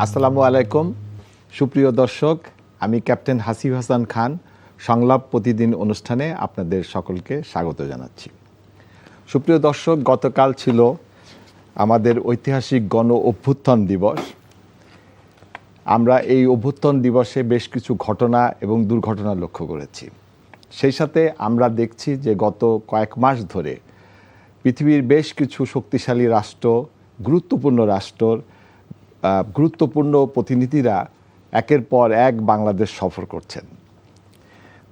আসসালামু আলাইকুম সুপ্রিয় দর্শক, আমি ক্যাপ্টেন হাসিব হাসান খান সংলাপ প্রতিদিন অনুষ্ঠানে আপনাদের সকলকে স্বাগত জানাচ্ছি। সুপ্রিয় দর্শক, গতকাল ছিল আমাদের ঐতিহাসিক গণ অভ্যুত্থান দিবস। আমরা এই অভ্যুত্থান দিবসে বেশ কিছু ঘটনা এবং দুর্ঘটনা লক্ষ্য করেছি। সেই সাথে আমরা দেখছি যে গত কয়েক মাস ধরে পৃথিবীর বেশ কিছু শক্তিশালী রাষ্ট্র, গুরুত্বপূর্ণ রাষ্ট্রর গুরুত্বপূর্ণ প্রতিনিধিরা একের পর এক বাংলাদেশ সফর করছেন।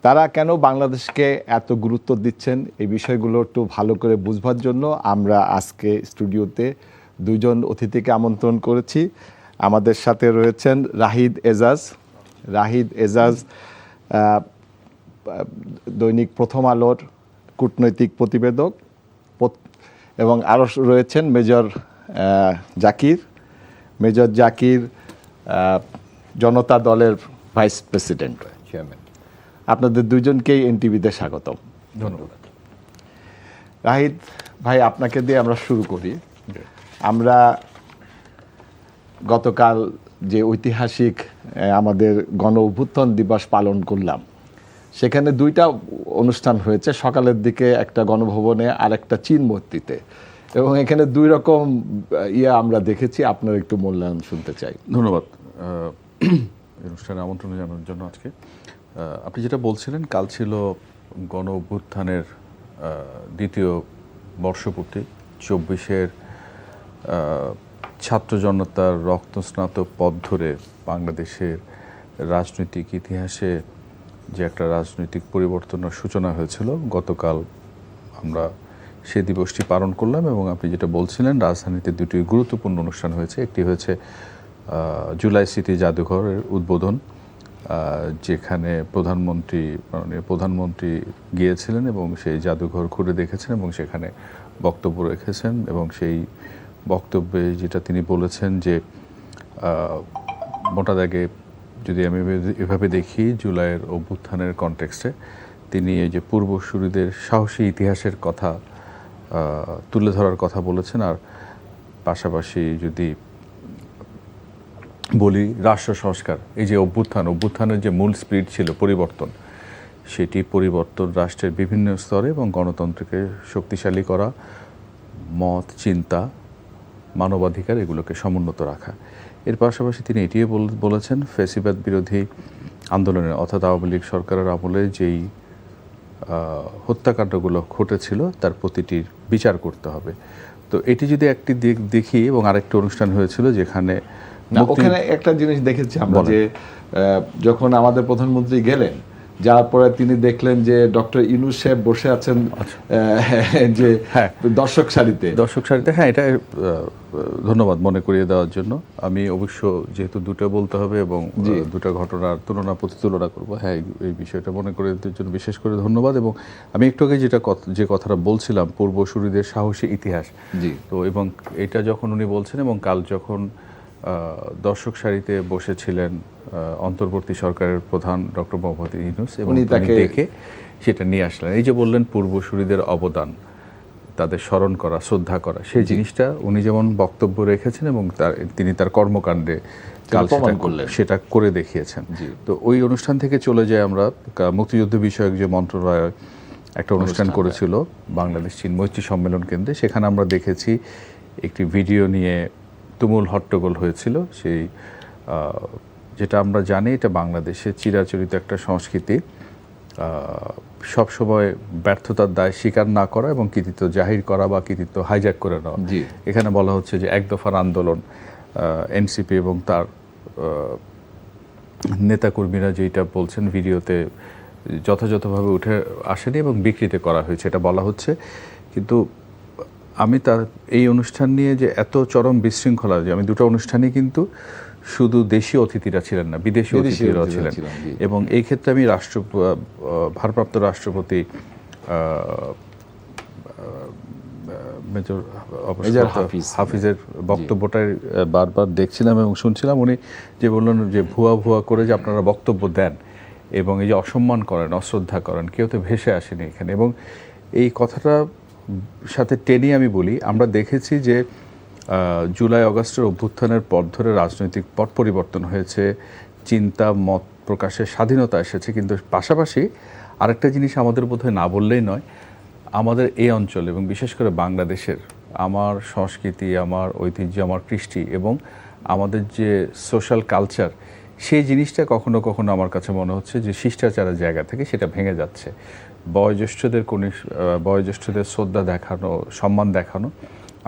তারা কেন বাংলাদেশকে এত গুরুত্ব দিচ্ছেন এই বিষয়গুলো একটু ভালো করে বুঝবার জন্য আমরা আজকে স্টুডিওতে দুজন অতিথিকে আমন্ত্রণ করেছি। আমাদের সাথে রয়েছেন রাহিদ এজাজ দৈনিক প্রথম আলোর কূটনৈতিক প্রতিবেদক, এবং আরও রয়েছেন মেজর জাকির জনতা দলের ভাইস প্রেসিডেন্ট, চেয়ারম্যান। আপনাদের দুজনকেই এনটিভিতে স্বাগতম। ধন্যবাদ। রাহিদ ভাই, আপনাকে দিয়ে আমরা শুরু করি। আমরা গতকাল যে ঐতিহাসিক আমাদের গণ অভ্যুত্থান দিবস পালন করলাম, সেখানে দুইটা অনুষ্ঠান হয়েছে। সকালের দিকে একটা গণভবনে আর একটা চীন মূর্তিতে, এবং এখানে দুই রকম আমরা দেখেছি। আপনার একটু মূল্যায়ন শুনতে চাই। ধন্যবাদ অনুষ্ঠানে আমন্ত্রণ জানানোর জন্য। আজকে আপনি যেটা বলছিলেন, কাল ছিল গণ অভ্যুত্থানের দ্বিতীয় বর্ষপূর্তি। 24-এর ছাত্র জনতার রক্তস্নাত পথ ধরে বাংলাদেশের রাজনৈতিক ইতিহাসে যে একটা রাজনৈতিক পরিবর্তনের সূচনা হয়েছিল, গতকাল আমরা সেই দিবসটি পালন করলাম। এবং আপনি যেটা বলছিলেন, রাজধানীতে দুটি গুরুত্বপূর্ণ অনুষ্ঠান হয়েছে। একটি হয়েছে জুলাই স্মৃতি জাদুঘরের উদ্বোধন, যেখানে প্রধানমন্ত্রী গিয়েছিলেন এবং সেই জাদুঘর ঘুরে দেখেছেন এবং সেখানে বক্তব্য রেখেছেন। এবং সেই বক্তব্যে যেটা তিনি বলেছেন যে মোটা দাগে যদি আমি এভাবে দেখি, জুলাইয়ের অভ্যুত্থানের কনটেক্সটে তিনি এই যে পূর্বসূরিদের সাহসী ইতিহাসের কথা তুলে ধরার কথা বলেছেন। আর পাশাপাশি যদি বলি রাষ্ট্র সংস্কার, এই যে অভ্যুত্থানের যে মূল স্পিরিট ছিল পরিবর্তন, সেটি পরিবর্তন রাষ্ট্রের বিভিন্ন স্তরে এবং গণতন্ত্রকে শক্তিশালী করা, মত, চিন্তা, মানবাধিকার এগুলোকে সমুন্নত রাখা। এর পাশাপাশি তিনি এটিও বলেছেন, ফ্যাসিবাদ বিরোধী আন্দোলনের অর্থাৎ আওয়ামী লীগ সরকারের আমলে যেই হত্যাকাণ্ডগুলো ঘটেছিল তার প্রতিটির বিচার করতে হবে। তো এটি যদি একটি দিক দেখি, এবং আরেকটি অনুষ্ঠান হয়েছিল যেখানে ওখানে একটা জিনিস দেখেছি আমরা, যে যখন আমাদের প্রধানমন্ত্রী গেলেন, যাওয়ার পরে তিনি দেখলেন যে ডক্টর ইউনূস সাহেব বসে আছেন যে দর্শক সারিতে। হ্যাঁ, এটা ধন্যবাদ মনে করিয়ে দেওয়ার জন্য। আমি অবশ্য যেহেতু দুটো বলতে হবে এবং দুটো ঘটনার তুলনা করবো, হ্যাঁ, এই বিষয়টা মনে করে দেওয়ার জন্য বিশেষ করে ধন্যবাদ। এবং আমি একটু আগে যে কথাটা বলছিলাম, পূর্বসূরিদের সাহসী ইতিহাস, তো এবং এটা যখন উনি বলছেন এবং কাল যখন দর্শক সারিতে বসেছিলেন অন্তর্বর্তী সরকারের প্রধান ডক্টর মোহাম্মদ ইউনূস, এবং তাকে দেখে সেটা নিয়ে আসলেন। এই যে বললেন পূর্বসূরিদের অবদান, তাদের স্মরণ করা, শ্রদ্ধা করা, সেই জিনিসটা উনি যেমন বক্তব্য রেখেছেন এবং তিনি তার কর্মকাণ্ডে কাল সেটা করে দেখিয়েছেন। তো ওই অনুষ্ঠান থেকে চলে যায় আমরা মুক্তিযুদ্ধ বিষয়ক যে মন্ত্রণালয় একটা অনুষ্ঠান করেছিল বাংলাদেশ চীন মৈত্রী সম্মেলন কেন্দ্রে। সেখানে আমরা দেখেছি একটি ভিডিও নিয়ে তুমুল হট্টগোল হয়েছিল। সেই যেটা আমরা জানি, এটা বাংলাদেশের চিরাচরিত একটা সংস্কৃতি, সবসময় ব্যর্থতার দায় স্বীকার না করা এবং কৃতিত্ব জাহির করা বা কৃতিত্ব হাইজ্যাক করে নেওয়া। এখানে বলা হচ্ছে যে এক দফার আন্দোলন, এনসিপি এবং তার নেতাকর্মীরা যেটা বলছেন ভিডিওতে যথাযথভাবে উঠে আসেনি এবং বিকৃত করা হয়েছে, এটা বলা হচ্ছে। কিন্তু আমি তার এই অনুষ্ঠান নিয়ে যে এত চরম বিশৃঙ্খলা, যে আমি দুটো অনুষ্ঠানই কিন্তু শুধু দেশীয় অতিথিরা ছিলেন না, বিদেশি অতিথিরাও ছিলেন। এবং এই ক্ষেত্রে আমি ভারপ্রাপ্ত রাষ্ট্রপতি মেজর হাফিজের বক্তব্যটাই বারবার দেখছিলাম এবং শুনছিলাম। উনি যে বললেন যে ভুয়া করে যে আপনারা বক্তব্য দেন এবং এই যে অসম্মান করেন, অশ্রদ্ধা করেন, কেউ তো ভেসে আসেনি এখানে। এবং এই কথাটা সাথে টেনে আমি বলি, আমরা দেখেছি যে জুলাই আগস্টের অভ্যুত্থানের পর ধরে রাজনৈতিক পট পরিবর্তন হয়েছে, চিন্তা মত প্রকাশের স্বাধীনতা এসেছে, কিন্তু পাশাপাশি আরেকটা জিনিস আমাদের বোধহয় না বললেই নয়, আমাদের এই অঞ্চল এবং বিশেষ করে বাংলাদেশের আমার সংস্কৃতি, আমার ঐতিহ্য, আমার কৃষ্টি এবং আমাদের যে সোশ্যাল কালচার, সেই জিনিসটা কখনো কখনো আমার কাছে মনে হচ্ছে যে শিষ্টাচারের জায়গা থেকে সেটা ভেঙে যাচ্ছে। বয়োজ্যেষ্ঠদের শ্রদ্ধা দেখানো, সম্মান দেখানো,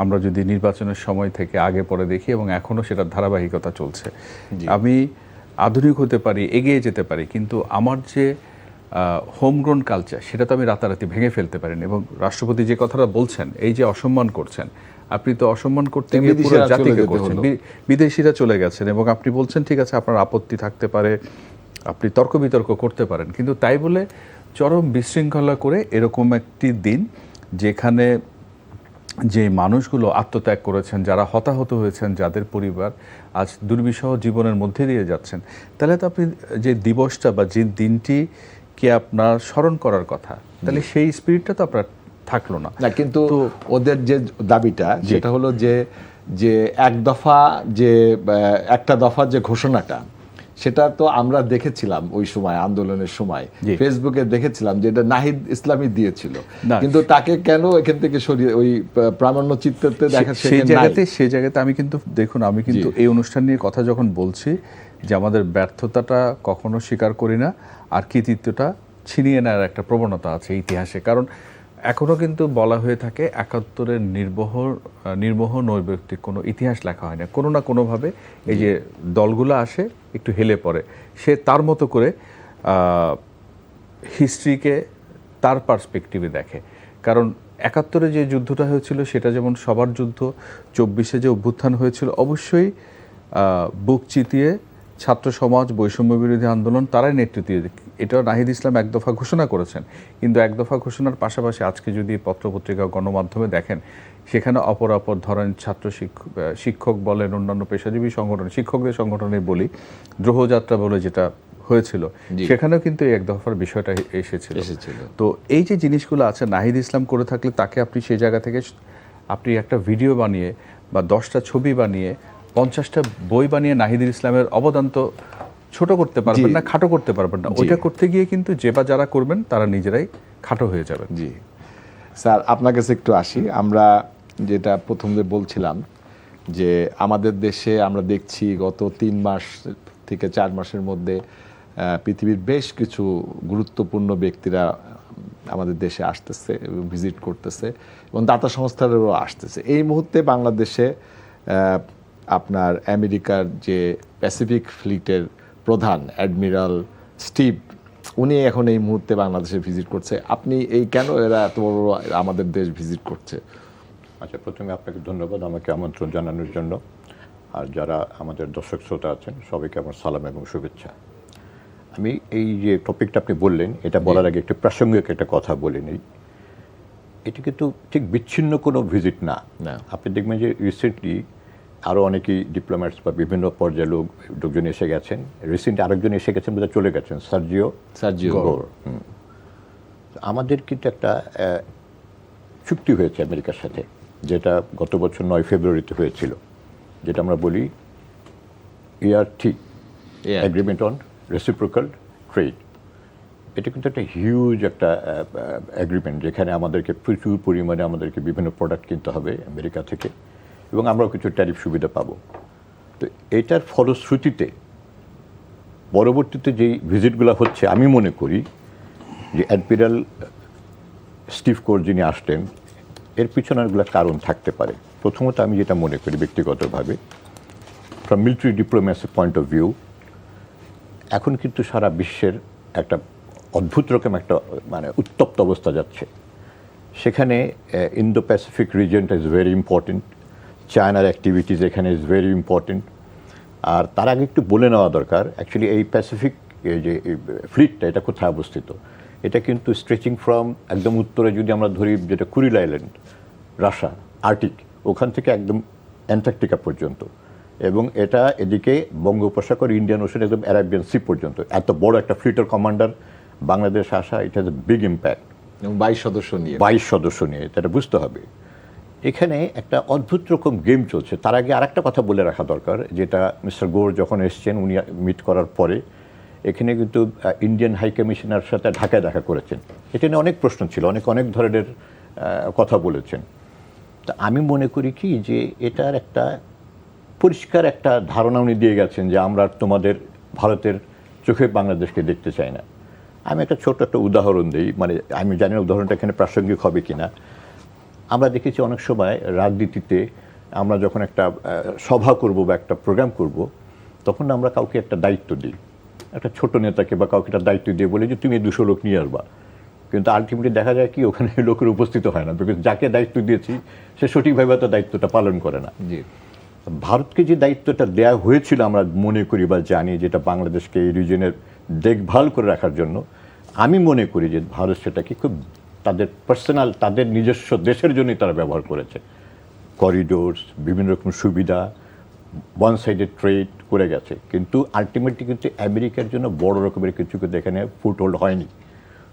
আমরা যদি নির্বাচনের সময় থেকে আগে পরে দেখি এবং এখনও সেটার ধারাবাহিকতা চলছে। আমি আধুনিক হতে পারি, এগিয়ে যেতে পারি, কিন্তু আমার যে হোমগ্রোন কালচার সেটা তো আমি রাতারাতি ভেঙে ফেলতে পারিনি। এবং রাষ্ট্রপতি যে কথাটা বলছেন, এই যে অসম্মান করছেন, আপনি তো অসম্মান করতে গিয়ে পুরো জাতিকে করছেন। বিদেশিরা চলে গেছেন এবং আপনি বলছেন ঠিক আছে আপনার আপত্তি থাকতে পারে, আপনি তর্ক বিতর্ক করতে পারেন, কিন্তু তাই বলে চরম বিশৃঙ্খলা করে এরকম একটি দিন যেখানে যে মানুষগুলো আত্মত্যাগ করেছেন, যারা হতাহত হয়েছেন, যাদের পরিবার আজ দুর্বিষহ জীবনের মধ্যে দিয়ে যাচ্ছেন, তাহলে তো আপনি যে দিবসটা বা যে দিনটিকে আপনার স্মরণ করার কথা, তাহলে সেই স্পিরিটটা তো আপনার থাকলো না। কিন্তু ওদের যে দাবিটা সেটা হলো যে একটা দফা যে ঘোষণাটা, সেটা তো আমরা দেখেছিলাম ওই সময় আন্দোলনের সময় ফেসবুকে দেখেছিলাম যে এটা নাহিদ ইসলামী দিয়েছিল, কিন্তু তাকে কেন এখান থেকে সরিয়ে ওই প্রামাণ্য চিত্রতে দেখা সেই জায়গাতে আমি কিন্তু দেখুন, আমি কিন্তু এই অনুষ্ঠান নিয়ে কথা যখন বলছি যে আমাদের ব্যর্থতাটা কখনো স্বীকার করি না, আর কৃতিত্বটা ছিনিয়ে নেওয়ার একটা প্রবণতা আছে ইতিহাসে। কারণ এখনও কিন্তু বলা হয়ে থাকে ৭১-এর নির্মোহ নৈর্ব্যক্তিক কোনো ইতিহাস লেখা হয় না। কোনো না কোনোভাবে এই যে দলগুলো আসে একটু হেলে পড়ে, সে তার মতো করে হিস্ট্রিকে তার পার্সপেক্টিভে দেখে। কারণ ৭১-এ যে যুদ্ধটা হয়েছিল সেটা যেমন সবার যুদ্ধ, ২৪-এ যে অভ্যুত্থান হয়েছিল অবশ্যই বুক চিতিয়ে ছাত্র সমাজ, বৈষম্য বিরোধী আন্দোলন তারাই নেতৃত্ব দিয়ে, এটা নাহিদ ইসলাম এক দফা ঘোষণা করেছেন, কিন্তু এক দফা ঘোষণার পাশাপাশি আজকে যদি পত্রপত্রিকা গণমাধ্যমে দেখেন, সেখানে অপরাপর ধরেন ছাত্র শিক্ষক বলেন, অন্যান্য পেশাজীবী সংগঠন, শিক্ষকদের সংগঠনে বলি, দ্রোহযাত্রা বলে যেটা হয়েছিল, সেখানেও কিন্তু এই এক দফার বিষয়টা এসেছিল। তো এই যে জিনিসগুলো আছে, নাহিদ ইসলাম করে থাকলে তাকে আপনি সেই জায়গা থেকে আপনি একটা ভিডিও বানিয়ে বা 10টা ছবি বানিয়ে 50টা বই বানিয়ে নাহিদুল ইসলামের অবদান তো ছোট করতে পারবেন না, খাটো করতে পারবেন না। ওইটা করতে গিয়ে কিন্তু যে বা যারা করবেন তারা নিজেরাই খাটো হয়ে যাবেন। জি স্যার, আপনার কাছে একটু আসি। আমরা যেটা প্রথমে বলছিলাম যে আমাদের দেশে আমরা দেখছি গত 3 মাস থেকে 4 মাসের মধ্যে পৃথিবীর বেশ কিছু গুরুত্বপূর্ণ ব্যক্তিরা আমাদের দেশে আসতেছে এবং ভিজিট করতেছে এবং দাতা সংস্থারও আসতেছে। এই মুহূর্তে বাংলাদেশে আপনার আমেরিকার যে প্যাসিফিক ফ্লিটের প্রধান অ্যাডমিরাল স্টিভ, উনি এখন এই মুহূর্তে বাংলাদেশে ভিজিট করছে। আপনি এই কেন এরা এত বড় আমাদের দেশ ভিজিট করছে? আচ্ছা, প্রথমে আপনাকে ধন্যবাদ আমাকে আমন্ত্রণ জানানোর জন্য। আর যারা আমাদের দর্শক শ্রোতা আছেন সবাইকে আমার সালাম এবং শুভেচ্ছা। আমি এই যে টপিকটা আপনি বললেন, এটা বলার আগে একটু প্রাসঙ্গিক একটা কথা বলে নিই। এটা কিন্তু ঠিক বিচ্ছিন্ন কোনো ভিজিট না। আপনি দেখবেন যে রিসেন্টলি আরও অনেকেই ডিপ্লোম্যাটস বা বিভিন্ন পর্যায়ে লোকজন এসে গেছেন। রিসেন্টলি আরেকজন এসে গেছেন, বোধহয় চলে গেছেন, সার্জিও গোর। আমাদের কিন্তু একটা চুক্তি হয়েছে আমেরিকার সাথে, যেটা গত বছর 9 ফেব্রুয়ারিতে হয়েছিল, যেটা আমরা বলি ERT, agreement on reciprocal trade. এটা কিন্তু একটা হিউজ একটা এগ্রিমেন্ট, যেখানে আমাদেরকে প্রচুর পরিমাণে আমাদেরকে বিভিন্ন প্রোডাক্ট কিনতে হবে আমেরিকা থেকে এবং আমরাও কিছু ট্যারিফ সুবিধা পাবো। তো এইটার ফলশ্রুতিতে পরবর্তীতে যেই ভিজিটগুলো হচ্ছে, আমি মনে করি যে অ্যাডমিরাল স্টিভ কোর যিনি আসলেন, এর পিছনেরগুলো কারণ থাকতে পারে। প্রথমত আমি যেটা মনে করি ব্যক্তিগতভাবে, from military diplomacy point of view, এখন কিন্তু সারা বিশ্বের একটা অদ্ভুত রকম একটা মানে উত্তপ্ত অবস্থা যাচ্ছে। সেখানে ইন্দো প্যাসিফিক রিজিয়নটা ইজ ভেরি ইম্পর্টেন্ট, চায়নার অ্যাক্টিভিটিস এখানে ইজ ভেরি ইম্পর্টেন্ট। আর তার আগে একটু বলে নেওয়া দরকার, অ্যাকচুয়ালি এই প্যাসিফিক যে ফ্লিটটা, এটা কোথায় অবস্থিত? এটা কিন্তু স্ট্রেচিং ফ্রম একদম উত্তরে যদি আমরা ধরি, যেটা কুরিল আইল্যান্ড, রাশিয়া, আর্টিক, ওখান থেকে একদম অ্যান্টার্কটিকা পর্যন্ত, এবং এটা এদিকে বঙ্গোপসাগর, ইন্ডিয়ান ওশান, একদম অ্যারাবিয়ান সি পর্যন্ত। এত বড় একটা ফ্লিটের কমান্ডার বাংলাদেশ আসা, it has a big impact. 22 সদস্য নিয়ে এটা বুঝতে হবে। এখানে একটা অদ্ভুত রকম গেম চলছে। তার আগে আরেকটা কথা বলে রাখা দরকার, যেটা মিস্টার গোর যখন এসছেন, উনি মিট করার পরে এখানে কিন্তু ইন্ডিয়ান হাই কমিশনার সাথে ঢাকায় দেখা করেছেন। এটা নিয়ে অনেক প্রশ্ন ছিল, অনেক ধরনের কথা বলেছেন। তা আমি মনে করি কি যে এটার একটা পরিষ্কার একটা ধারণা উনি দিয়ে গেছেন যে আমরা তোমাদের ভারতের চোখে বাংলাদেশকে দেখতে চাই না। আমি একটা ছোট্ট একটা উদাহরণ দিই, মানে আমি জানি না উদাহরণটা এখানে প্রাসঙ্গিক হবে কিনা। আমরা দেখেছি অনেক সময় রাজনীতিতে আমরা যখন একটা সভা করব বা একটা প্রোগ্রাম করব, তখন আমরা কাউকে একটা দায়িত্ব দিই, একটা ছোট নেতাকে বা কাউকে একটা দায়িত্ব দিয়ে বলি যে তুমি 200 লোক নিয়ে আসবা। কিন্তু আলটিমেটলি দেখা যায় কি ওখানে লোকের উপস্থিত হয় না, বিকজ যাকে দায়িত্ব দিয়েছি সে সঠিকভাবে তো দায়িত্বটা পালন করে না। জি, ভারতকে যে দায়িত্বটা দেওয়া হয়েছিল আমরা মনে করি বা জানি, যেটা বাংলাদেশকে এই রিজনের দেখভাল করে রাখার জন্য, আমি মনে করি যে ভারত সেটাকে খুব তাদের পার্সোনাল, তাদের নিজস্ব দেশের জন্যই তারা ব্যবহার করেছে। করিডোরস, বিভিন্ন রকম সুবিধা, ওয়ান সাইডেড ট্রেড করে গেছে, কিন্তু আলটিমেটলি কিন্তু আমেরিকার জন্য বড় রকমের কিছু কিন্তু এখানে ফুটহোল্ড হয়নি।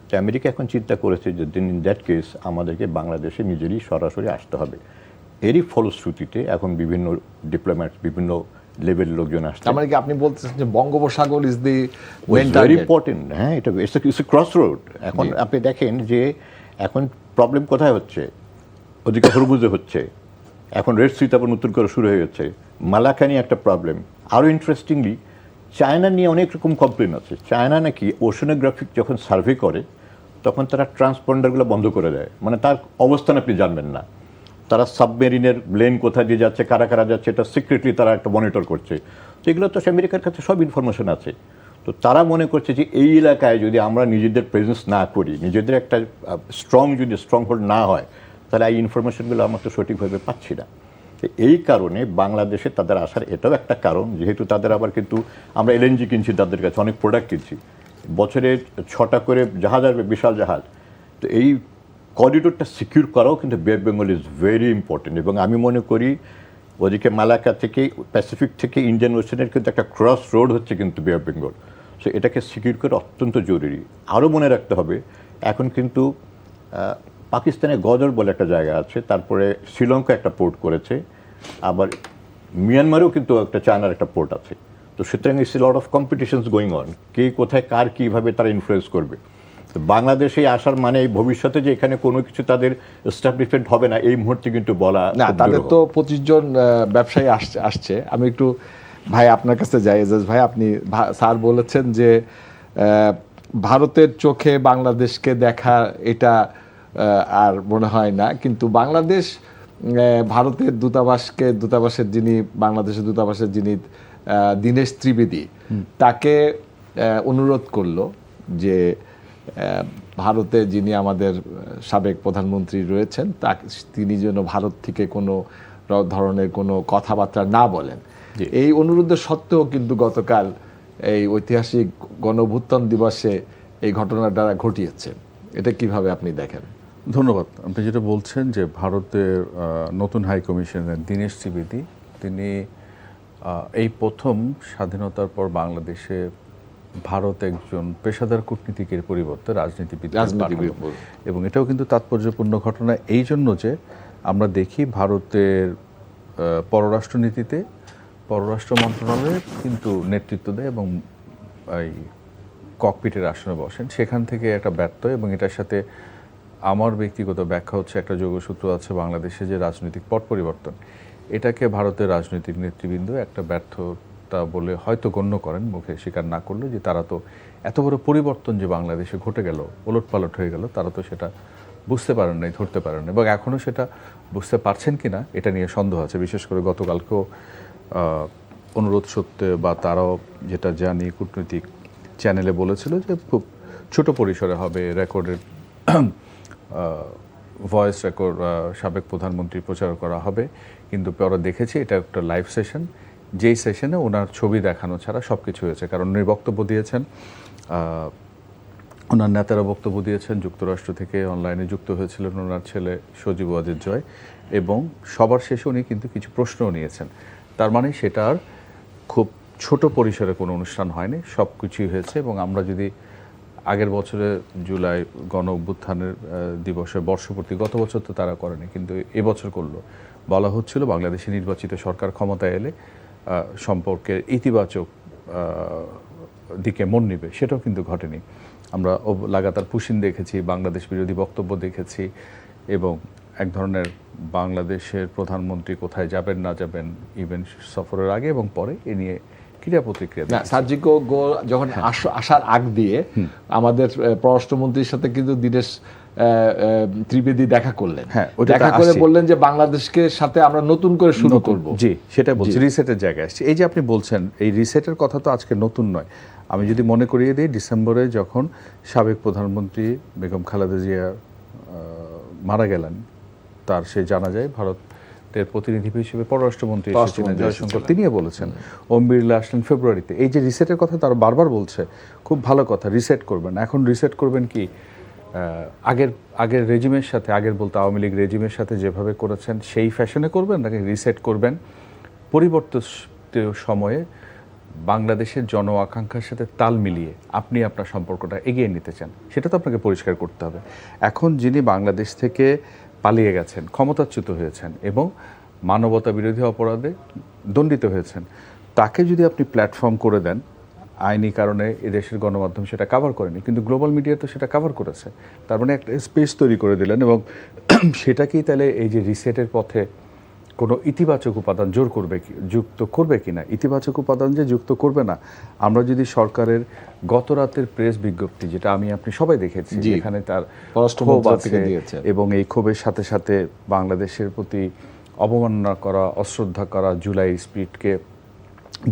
তো আমেরিকা এখন চিন্তা করেছে যে ইন দ্যাট কেস আমাদেরকে বাংলাদেশে নিজেরই সরাসরি আসতে হবে। এরই ফলশ্রুতিতে এখন বিভিন্ন ডিপ্লোম্যাট, বিভিন্ন লেভেল লোকজন আসছে। তার মানে কি আপনি বলতেছেন যে বঙ্গোপসাগর ইজ দি ভেরি ইম্পর্টেন্ট। হ্যাঁ, এটা ইটস এ ক্রস রোড। এখন আপনি দেখেন যে এখন প্রবলেম কোথায় হচ্ছে, ওদিকে হরমুজে হচ্ছে, এখন রেড সিতে আবার নতুন করে শুরু হয়ে গেছে, মালাক্কা নিয়ে একটা প্রবলেম। আরও ইন্টারেস্টিংলি চায়না নিয়ে অনেক রকম কমপ্লেন আছে। চায়না নাকি ওশনোগ্রাফিক যখন সার্ভে করে তখন তারা ট্রান্সপন্ডারগুলো বন্ধ করে দেয়, মানে তার অবস্থান আপনি জানবেন না। তারা সাবমেরিনের লেন কোথায় দিয়ে যাচ্ছে, কারা কারা যাচ্ছে, এটা সিক্রেটলি তারা একটা মনিটর করছে। তো এগুলো তো আমেরিকার কাছে সব ইনফরমেশন আছে। তো তারা মনে করছে যে এই এলাকায় যদি আমরা নিজেদের প্রেজেন্স না করি, নিজেদের একটা যদি স্ট্রং হোল্ড না হয়, তাহলে এই ইনফরমেশনগুলো আমরা তো সঠিকভাবে পাচ্ছি না। তো এই কারণে বাংলাদেশে তাদের আসার এটাও একটা কারণ, যেহেতু তাদের আবার কিন্তু আমরা এলএনজি কিনছি, তাদের কাছে অনেক প্রোডাক্ট কিনছি, বছরে 6টা করে জাহাজ আসবে, বিশাল জাহাজ। তো এই করিডোরটা সিকিউর করাও কিন্তু বে of Bengal is very important. এবং আমি মনে করি ওদিকে মালাক্কা থেকে, প্যাসিফিক থেকে ইন্ডিয়ান ওশেনের কিন্তু একটা ক্রস রোড হচ্ছে কিন্তু বে অফ বেঙ্গল। সো এটাকে সিকিউর করা অত্যন্ত জরুরি। আরও মনে রাখতে হবে এখন কিন্তু পাকিস্তানে গদর বলে একটা জায়গা আছে, তারপরে শ্রীলঙ্কা একটা পোর্ট করেছে, আবার মিয়ানমারেও কিন্তু একটা চায়নার একটা পোর্ট আছে। তো সুতরাং it's a lot of competitions going on, কে কোথায় কার কীভাবে তারা ইনফ্লুয়েন্স করবে। তো বাংলাদেশে আসার মানে এই ভবিষ্যতে যে এখানে কোনো কিছু তাদের এস্টাবলিশমেন্ট হবে না এই মুহূর্তে কিন্তু বলা না। খুব তাদের দুরূহ। তো 25 জন ব্যবসায়ী আসছে। আমি একটু ভাই আপনার কাছে যাই। এজাজ ভাই, আপনি স্যার বলেছেন যে ভারতের চোখে বাংলাদেশকে দেখা এটা আর মনে হয় না, কিন্তু বাংলাদেশ ভারতের দূতাবাসের যিনি, বাংলাদেশের দূতাবাসের যিনি দীনেশ ত্রিবেদী, তাকে অনুরোধ করলো যে ভারতে যিনি আমাদের সাবেক প্রধানমন্ত্রী রয়েছেন তিনি যেন ভারত থেকে কোনো ধরনের কোনো কথাবার্তা না বলেন। এই অনুরোধের সত্ত্বেও কিন্তু গতকাল এই ঐতিহাসিক গণঅভ্যুত্থান দিবসে এই ঘটনাটা ঘটিয়েছে। এটা কিভাবে আপনি দেখেন? ধন্যবাদ। আপনি যেটা বলছেন যে ভারতের নতুন হাই কমিশনার দীনেশ ত্রিবেদী, তিনি এই প্রথম স্বাধীনতার পর বাংলাদেশে ভারত একজন পেশাদার কূটনীতিকের পরিবর্তে রাজনীতিবিদ, এবং এটাও কিন্তু তাৎপর্যপূর্ণ ঘটনা এই জন্য যে আমরা দেখি ভারতের পররাষ্ট্রনীতিতে পররাষ্ট্র মন্ত্রণালয়ের কিন্তু নেতৃত্ব দেয় এবং এই ককপিটের আসনে বসেন, সেখান থেকে একটা ব্যর্থ। এবং এটার সাথে আমার ব্যক্তিগত ব্যাখ্যা হচ্ছে একটা যোগসূত্র আছে বাংলাদেশে যে রাজনৈতিক পট পরিবর্তন, এটাকে ভারতের রাজনৈতিক নেতৃবৃন্দ একটা ব্যর্থতা বলে হয়তো গণ্য করেন, মুখে স্বীকার না করলে, যে তারা তো এত বড় পরিবর্তন যে বাংলাদেশে ঘটে গেল, ওলটপালট হয়ে গেল, তারা তো সেটা বুঝতে পারেন নাই, ধরতে পারেন না, এবং এখনও সেটা বুঝতে পারছেন কি না এটা নিয়ে সন্দেহ আছে। বিশেষ করে গতকালকেও অনুরোধ সত্ত্বে বা তারাও যেটা জানি কূটনৈতিক চ্যানেলে বলেছিল যে খুব ছোট পরিসরে হবে, রেকর্ডের ভয়েস রেকর্ড সাবেক প্রধানমন্ত্রী প্রচার করা হবে, কিন্তু পরে দেখেছি এটা একটা লাইভ সেশন, যেই সেশনে ওনার ছবি দেখানো ছাড়া সব কিছু হয়েছে। কারণ উনি বক্তব্য দিয়েছেন, ওনার নেতারা বক্তব্য দিয়েছেন, যুক্তরাষ্ট্র থেকে অনলাইনে যুক্ত হয়েছিলেন ওনার ছেলে সজীব ওয়াজেদ জয়, এবং সবার শেষে উনি কিন্তু কিছু প্রশ্নও নিয়েছেন। তার মানে সেটা আর খুব ছোট পরিসরে কোনো অনুষ্ঠান হয়নি, সব কিছুই হয়েছে। এবং আমরা যদি আগের বছরে জুলাই গণ অভ্যুত্থানের দিবসের বর্ষপূর্তি, গত বছর তো তারা করেনি কিন্তু এবছর করলো। বলা হচ্ছিল বাংলাদেশে নির্বাচিত সরকার ক্ষমতায় এলে সম্পর্কের ইতিবাচক দিকে মন নিবে, সেটাও কিন্তু ঘটেনি। আমরা লাগাতার পুশিন দেখেছি, বাংলাদেশ বিরোধী বক্তব্য দেখেছি, এবং এক ধরনের বাংলাদেশের প্রধানমন্ত্রী কোথায় যাবেন না যাবেন ইভেন সফরের আগে এবং পরে এ নিয়ে ক্রীড়া প্রতিক্রিয়া। না, সার্জিকো গো যখন আসার আগ দিয়ে আমাদের পররাষ্ট্রমন্ত্রীর সাথে কিন্তু দীনেশ ত্রিবেদী দেখা করলেন। হ্যাঁ, ওটা দেখা করে বললেন যে বাংলাদেশকে সাথে আমরা নতুন করে শুরু করব। জি, সেটা বলছি, রিসেটের জায়গায় আসছে। এই যে আপনি বলছেন এই রিসেটের কথা তো আজকে নতুন নয়। আমি যদি মনে করিয়ে দিই, ডিসেম্বরে যখন সাবেক প্রধানমন্ত্রী বেগম খালেদা জিয়া মারা গেলেন, তার সে জানাজায় ভারতের প্রতিনিধি হিসেবে পররাষ্ট্রমন্ত্রী এসেছিলেন জয়শঙ্কর, তিনিও বলেছেন। ওম বিড়লা আসলেন ফেব্রুয়ারিতে। এই যে রিসেটের কথা তারা বারবার বলছে, খুব ভালো কথা, রিসেট করবেন। এখন রিসেট করবেন কি আগের রেজিমের সাথে, আগের বলতে আওয়ামী লীগ রেজিমের সাথে যেভাবে করেছেন সেই ফ্যাশনে করবেন, নাকি রিসেট করবেন পরিবর্তিত সময়ে বাংলাদেশের জন আকাঙ্ক্ষার সাথে তাল মিলিয়ে আপনি আপনার সম্পর্কটা এগিয়ে নিতে চান? সেটা তো আপনাকে পরিষ্কার করতে হবে। এখন যিনি বাংলাদেশ থেকে পালিয়ে গেছেন, ক্ষমতাচ্যুত হয়েছেন এবং মানবতা বিরোধী অপরাধে দণ্ডিত হয়েছেন, তাকে যদি আপনি প্ল্যাটফর্ম করে দেন, আইনি কারণে এদেশের গণমাধ্যম সেটা কাভার করেনি, কিন্তু গ্লোবাল মিডিয়া তো সেটা কাভার করেছে। তার মানে একটা স্পেস তৈরি করে দিলেন, এবং সেটাকেই তাহলে এই যে রিসেটের পথে কোনো ইতিবাচক উপাদান যুক্ত করবে কিনা? ইতিবাচক উপাদান যে যুক্ত করবে না, আমরা যদি সরকারের গত রাতের প্রেস বিজ্ঞপ্তি, যেটা আমি আপনি সবাই দেখেছি, এখানে তার ক্ষোভ আছে এবং এই ক্ষোভের সাথে সাথে বাংলাদেশের প্রতি অবমাননা করা, অশ্রদ্ধা করা, জুলাই স্পিরিটকে